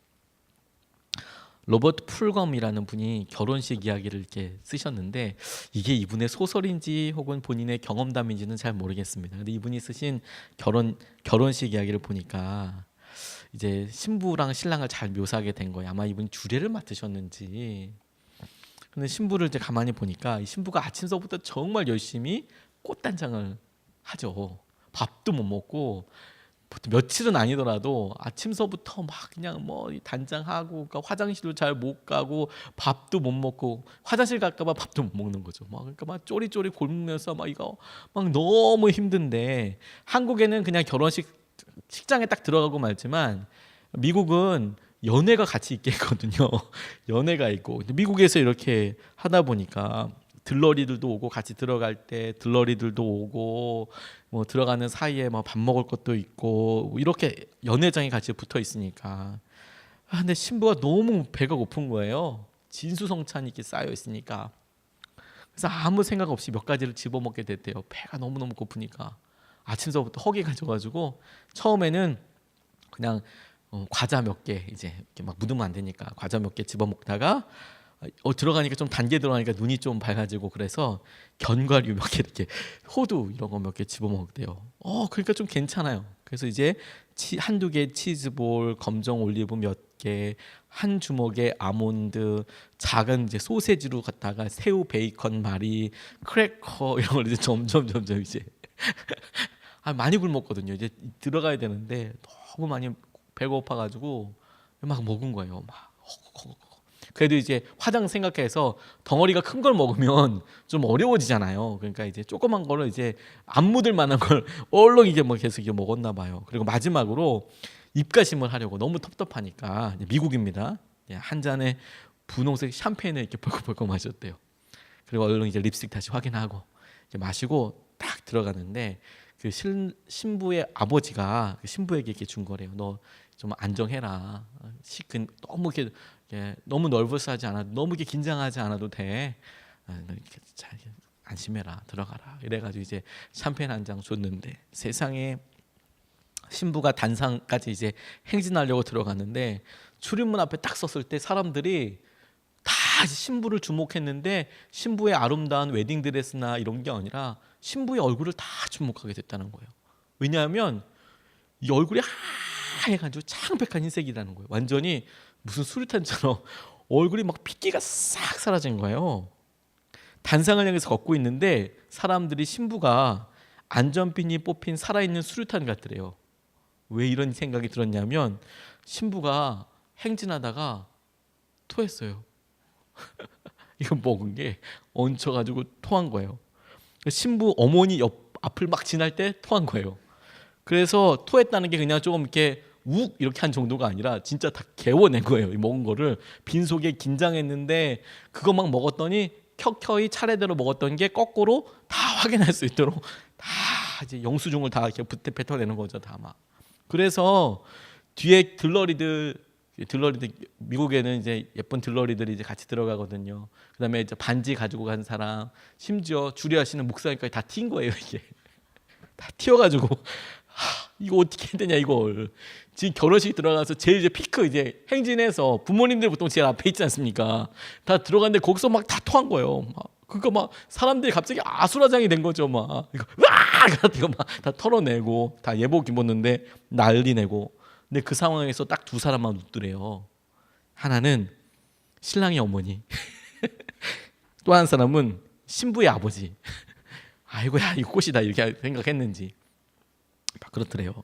로버트 풀검이라는 분이 결혼식 이야기를 이렇게 쓰셨는데 이게 이분의 소설인지 혹은 본인의 경험담인지는 잘 모르겠습니다. 근데 이분이 쓰신 결혼식 이야기를 보니까 이제 신부랑 신랑을 잘 묘사하게 된 거예요. 아마 이분이 주례를 맡으셨는지. 근데 신부를 이제 가만히 보니까 이 신부가 아침서부터 정말 열심히 꽃단장을 하죠. 밥도 못 먹고 며칠은 아니더라도 아침서부터 막 그냥 뭐 단장하고 그러니까 화장실도 잘 못 가고 밥도 못 먹고 화장실 갈까봐 밥도 못 먹는 거죠. 막 그러니까 막 쪼리쪼리 굶으면서 막 이거 막 너무 힘든데 한국에는 그냥 식장에 딱 들어가고 말지만 미국은 연애가 같이 있겠거든요. 연애가 있고 근데 미국에서 이렇게 하다 보니까 들러리들도 오고 같이 들어갈 때 들러리들도 오고 뭐 들어가는 사이에 뭐 밥 먹을 것도 있고 이렇게 연회장이 같이 붙어 있으니까 근데 신부가 너무 배가 고픈 거예요. 진수성찬이 이렇게 쌓여 있으니까 그래서 아무 생각 없이 몇 가지를 집어먹게 됐대요. 배가 너무너무 고프니까 아침서부터 허기가 져가지고 처음에는 그냥 과자 몇 개 이제 이렇게 막 묻으면 안 되니까 과자 몇 개 집어먹다가 들어가니까 좀 단계 들어가니까 눈이 좀 밝아지고 그래서 견과류 몇 개 이렇게 호두 이런 거 몇 개 집어먹대요. 그러니까 좀 괜찮아요. 그래서 이제 한두 개 치즈볼, 검정 올리브 몇 개, 한 주먹에 아몬드, 작은 이제 소세지로 갖다가 새우, 베이컨, 마리, 크래커 이런 걸 이제 점점 이제 많이 굶었거든요. 이제 들어가야 되는데 너무 많이 배가 고파가지고 막 먹은 거예요. 막 그래도 이제 화장 생각해서 덩어리가 큰 걸 먹으면 좀 어려워지잖아요. 그러니까 이제 조그만 거를 이제 안 묻을 만한 걸 얼른 이게 뭐 계속 이게 먹었나 봐요. 그리고 마지막으로 입가심을 하려고 너무 텁텁하니까 미국입니다. 한 잔에 분홍색 샴페인을 이렇게 벌컥벌컥 마셨대요. 그리고 얼른 이제 립스틱 다시 확인하고 이렇게 마시고 딱 들어가는데 그 신부의 아버지가 신부에게 이렇게 준 거래요. 너 좀 안정해라. 너무 이렇게 너무 널버스하지 않아, 너무 이렇게 긴장하지 않아도 돼. 너 이렇게 잘 안심해라, 들어가라. 이래가지고 이제 샴페인 한 잔 줬는데 세상에 신부가 단상까지 이제 행진하려고 들어갔는데 출입문 앞에 딱 섰을 때 사람들이 다 신부를 주목했는데 신부의 아름다운 웨딩 드레스나 이런 게 아니라 신부의 얼굴을 다 주목하게 됐다는 거예요. 왜냐하면 이 얼굴이 하얘가지고 창백한 흰색이라는 거예요. 완전히 무슨 수류탄처럼 얼굴이 막 핏기가 싹 사라진 거예요. 단상을 향해서 걷고 있는데 사람들이 신부가 안전핀이 뽑힌 살아있는 수류탄 같더래요. 왜 이런 생각이 들었냐면 신부가 행진하다가 토했어요. 이거 먹은 게 얹혀가지고 토한 거예요. 신부 어머니 앞을 막 지날 때 토한 거예요. 그래서 토했다는 게 그냥 조금 이렇게 욱 이렇게 한 정도가 아니라 진짜 다 개워낸 거예요. 먹은 거를 빈속에 긴장했는데 그거 막 먹었더니 켜켜이 차례대로 먹었던 게 거꾸로 다 확인할 수 있도록 다 이제 영수증을 다 이렇게 뱉어내는 거죠, 다 막. 그래서 뒤에 들러리들 미국에는 이제 예쁜 들러리들이 이제 같이 들어가거든요. 그다음에 이제 반지 가지고 간 사람, 심지어 주례하시는 목사님까지 다 튄 거예요, 이게. 다 튀어가지고 이거 어떻게 해야 되냐 이걸. 지금 결혼식 들어가서 제일 이제 피크 이제 행진해서 부모님들 보통 제일 앞에 있지 않습니까? 다 들어갔는데 거기서 막 다 토한 거예요. 그거 막 사람들이 갑자기 아수라장이 된 거죠. 막 이거 막 다 털어내고 다 예복 입었는데 난리 내고. 근데 그 상황에서 딱 두 사람만 웃더래요. 하나는 신랑의 어머니, 또 한 사람은 신부의 아버지. 아이고야 이 꽃이다 이렇게 생각했는지 막 그렇더래요.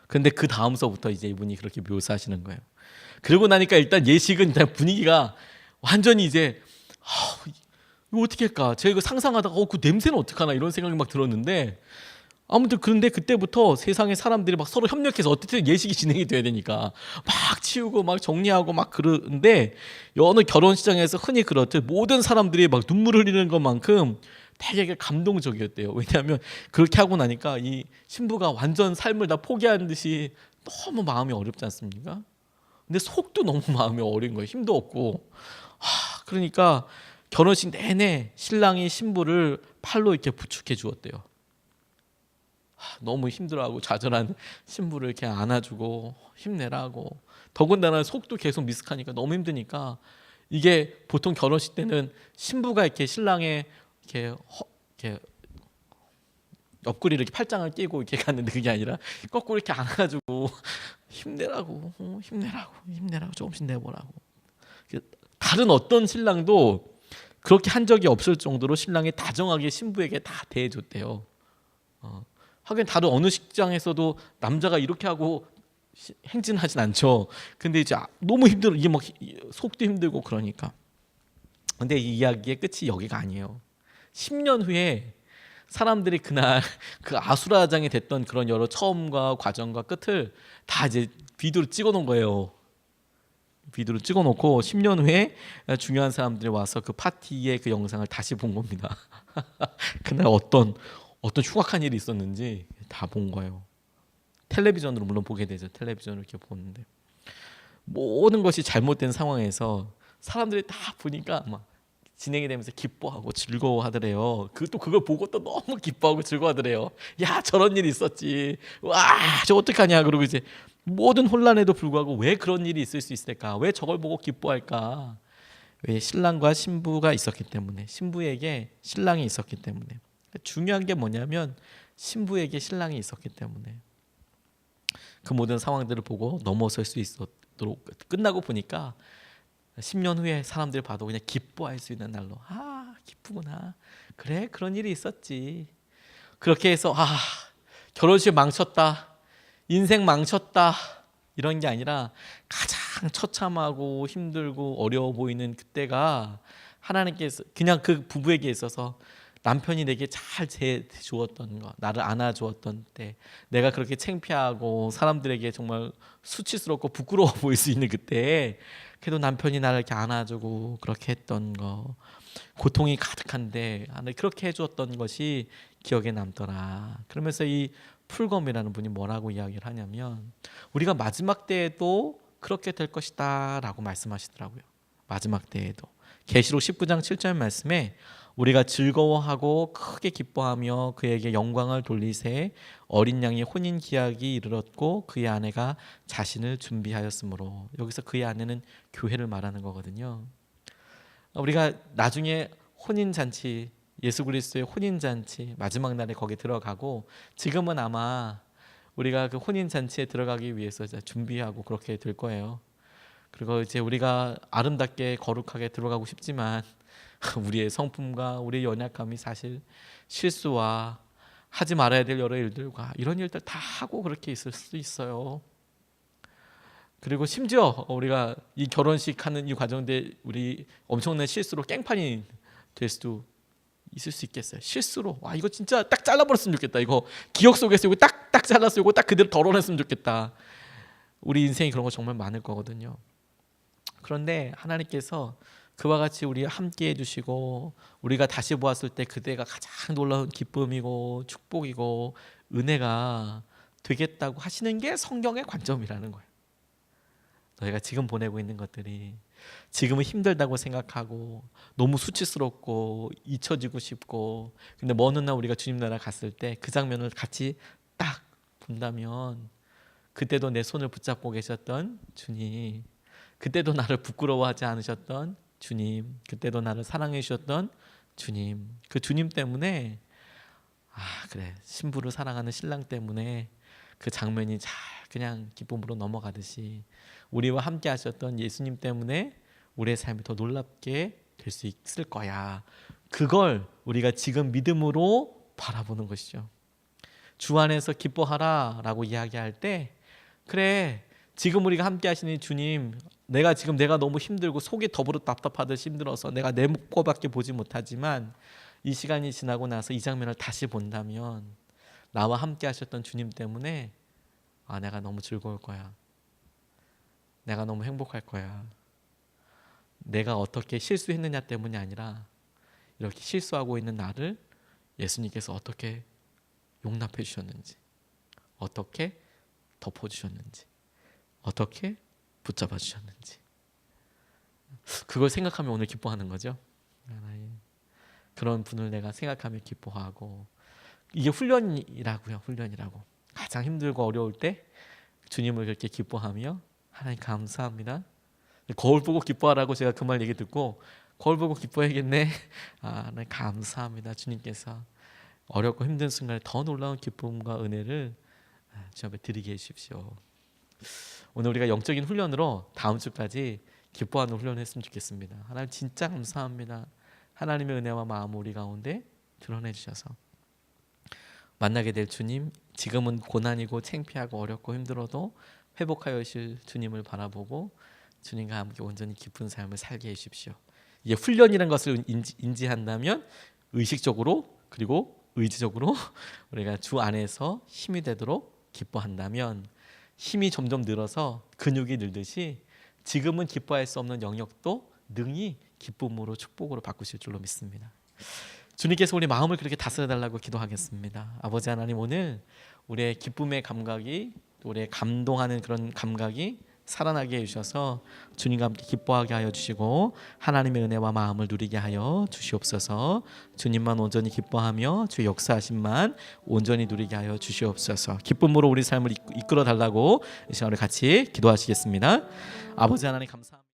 근데 그 다음서부터 이제 이분이 그렇게 묘사하시는 거예요. 그러고 나니까 일단 예식은 일단 분위기가 완전히 이제 이거 어떻게 할까? 제가 이거 상상하다가 그 냄새는 어떡하나 이런 생각이 막 들었는데 아무튼 그런데 그때부터 세상에 사람들이 막 서로 협력해서 어떻게든 예식이 진행이 돼야 되니까 막 치우고 막 정리하고 막 그러는데 어느 결혼식장에서 흔히 그렇듯 모든 사람들이 막 눈물 흘리는 것만큼 되게 감동적이었대요. 왜냐하면 그렇게 하고 나니까 이 신부가 완전 삶을 다 포기한 듯이 너무 마음이 어렵지 않습니까? 근데 속도 너무 마음이 어린 거예요. 힘도 없고. 그러니까 결혼식 내내 신랑이 신부를 팔로 이렇게 부축해 주었대요. 너무 힘들어하고 좌절한 신부를 이렇게 안아주고 힘내라고. 더군다나 속도 계속 미숙하니까 너무 힘드니까, 이게 보통 결혼식 때는 신부가 이렇게 신랑의 이렇게 옆구리를 이렇게 팔짱을 끼고 이렇게 갔는데, 그게 아니라 거꾸로 이렇게 안아가지고 힘내라고, 힘내라고 조금씩 내보라고. 다른 어떤 신랑도 그렇게 한 적이 없을 정도로 신랑이 다정하게 신부에게 다 대해줬대요. 하긴 다른 어느 식장에서도 남자가 이렇게 하고 행진하진 않죠. 근데 이제 너무 힘들어, 이게 막 속도 힘들고 그러니까. 근데 이 이야기의 끝이 여기가 아니에요. 10년 후에 사람들이 그날 그 아수라장이 됐던 그런 여러 처음과 과정과 끝을 다 이제 비디오로 찍어놓은 거예요. 비디오로 찍어놓고 10년 후에 중요한 사람들이 와서 그 파티의 그 영상을 다시 본 겁니다. 그날 어떤 흉악한 일이 있었는지 다 본 거예요. 텔레비전으로 물론 보게 되죠. 텔레비전을 이렇게 보는데 모든 것이 잘못된 상황에서 사람들이 다 보니까 막 진행이 되면서 기뻐하고 즐거워하더래요. 그걸 보고 또 너무 기뻐하고 즐거워하더래요. 야, 저런 일이 있었지. 와, 저 어떡하냐. 그러고 이제 모든 혼란에도 불구하고 왜 그런 일이 있을 수 있을까? 왜 저걸 보고 기뻐할까? 왜 신랑과 신부가 있었기 때문에, 신부에게 신랑이 있었기 때문에. 중요한 게 뭐냐면 신부에게 신랑이 있었기 때문에 그 모든 상황들을 보고 넘어설 수 있도록, 끝나고 보니까 10년 후에 사람들이 봐도 그냥 기뻐할 수 있는 날로, 기쁘구나, 그래, 그런 일이 있었지. 그렇게 해서 결혼식 망쳤다, 인생 망쳤다, 이런 게 아니라 가장 처참하고 힘들고 어려워 보이는 그때가 하나님께서 그냥 그 부부에게 있어서 남편이 내게 잘 대해주었던 거, 나를 안아주었던 때, 내가 그렇게 창피하고 사람들에게 정말 수치스럽고 부끄러워 보일 수 있는 그때, 그래도 남편이 나를 이렇게 안아주고 그렇게 했던 거, 고통이 가득한데 그렇게 해주었던 것이 기억에 남더라. 그러면서 이 풀검이라는 분이 뭐라고 이야기를 하냐면, 우리가 마지막 때에도 그렇게 될 것이다 라고 말씀하시더라고요. 마지막 때에도 계시록 19장 7절 말씀에, 우리가 즐거워하고 크게 기뻐하며 그에게 영광을 돌리세 어린 양의 혼인 기약이 이르렀고 그의 아내가 자신을 준비하였으므로. 여기서 그의 아내는 교회를 말하는 거거든요. 우리가 나중에 혼인 잔치, 예수 그리스도의 혼인 잔치 마지막 날에 거기 들어가고, 지금은 아마 우리가 그 혼인 잔치에 들어가기 위해서 준비하고 그렇게 될 거예요. 그리고 이제 우리가 아름답게 거룩하게 들어가고 싶지만 우리의 성품과 우리의 연약함이 사실 실수와 하지 말아야 될 여러 일들과 이런 일들 다 하고 그렇게 있을 수도 있어요. 그리고 심지어 우리가 이 결혼식 하는 이 과정인데 우리 엄청난 실수로 깽판이 될 수도 있을 수 있겠어요. 실수로 이거 진짜 딱 잘라버렸으면 좋겠다. 이거 기억 속에서 이거 딱 잘랐어. 이거 딱 그대로 덜어냈으면 좋겠다. 우리 인생이 그런 거 정말 많을 거거든요. 그런데 하나님께서 그와 같이 우리 함께 해주시고, 우리가 다시 보았을 때 그때가 가장 놀라운 기쁨이고 축복이고 은혜가 되겠다고 하시는 게 성경의 관점이라는 거예요. 너희가 지금 보내고 있는 것들이 지금은 힘들다고 생각하고 너무 수치스럽고 잊혀지고 싶고, 근데 먼 훗날 우리가 주님 나라 갔을 때 그 장면을 같이 딱 본다면, 그때도 내 손을 붙잡고 계셨던 주님, 그때도 나를 부끄러워하지 않으셨던 주님, 그때도 나를 사랑해 주셨던 주님, 그 주님 때문에 그래, 신부를 사랑하는 신랑 때문에 그 장면이 잘 그냥 기쁨으로 넘어가듯이, 우리와 함께 하셨던 예수님 때문에 우리의 삶이 더 놀랍게 될 수 있을 거야. 그걸 우리가 지금 믿음으로 바라보는 것이죠. 주 안에서 기뻐하라 라고 이야기할 때, 그래, 지금 우리가 함께 하시는 주님, 내가 너무 힘들고 속이 더부룩 답답하듯이 힘들어서 내가 내 거밖에 보지 못하지만, 이 시간이 지나고 나서 이 장면을 다시 본다면 나와 함께 하셨던 주님 때문에 내가 너무 즐거울 거야. 내가 너무 행복할 거야. 내가 어떻게 실수했느냐 때문이 아니라 이렇게 실수하고 있는 나를 예수님께서 어떻게 용납해 주셨는지, 어떻게 덮어 주셨는지, 어떻게 붙잡아 주셨는지, 그걸 생각하며 오늘 기뻐하는 거죠. 하나님, 그런 분을 내가 생각하며 기뻐하고, 이게 훈련이라고요. 훈련이라고. 가장 힘들고 어려울 때 주님을 그렇게 기뻐하며 하나님 감사합니다. 거울 보고 기뻐하라고 제가 그 말 얘기 듣고 거울 보고 기뻐해야겠네. 하나님 감사합니다. 주님께서 어렵고 힘든 순간에 더 놀라운 기쁨과 은혜를 주 앞에 드리게 해주십시오. 오늘 우리가 영적인 훈련으로 다음 주까지 기뻐하는 훈련을 했으면 좋겠습니다. 하나님 진짜 감사합니다. 하나님의 은혜와 마음을 우리 가운데 드러내 주셔서 만나게 될 주님, 지금은 고난이고 창피하고 어렵고 힘들어도 회복하여 주실 주님을 바라보고 주님과 함께 온전히 기쁜 삶을 살게 해주십시오. 이게 훈련이라는 것을 인지한다면 의식적으로 그리고 의지적으로 우리가 주 안에서 힘이 되도록 기뻐한다면 힘이 점점 늘어서 근육이 늘듯이 지금은 기뻐할 수 없는 영역도 능히 기쁨으로 축복으로 바꾸실 줄로 믿습니다. 주님께서 우리 마음을 그렇게 다스려달라고 기도하겠습니다. 아버지 하나님, 오늘 우리의 기쁨의 감각이, 우리의 감동하는 그런 감각이 살아나게 해주셔서 주님과 함께 기뻐하게 하여 주시고 하나님의 은혜와 마음을 누리게 하여 주시옵소서. 주님만 온전히 기뻐하며 주의 역사하심만 온전히 누리게 하여 주시옵소서. 기쁨으로 우리 삶을 이끌어 달라고 이 시간을 같이 기도하시겠습니다. 아버지 하나님 감사합니다.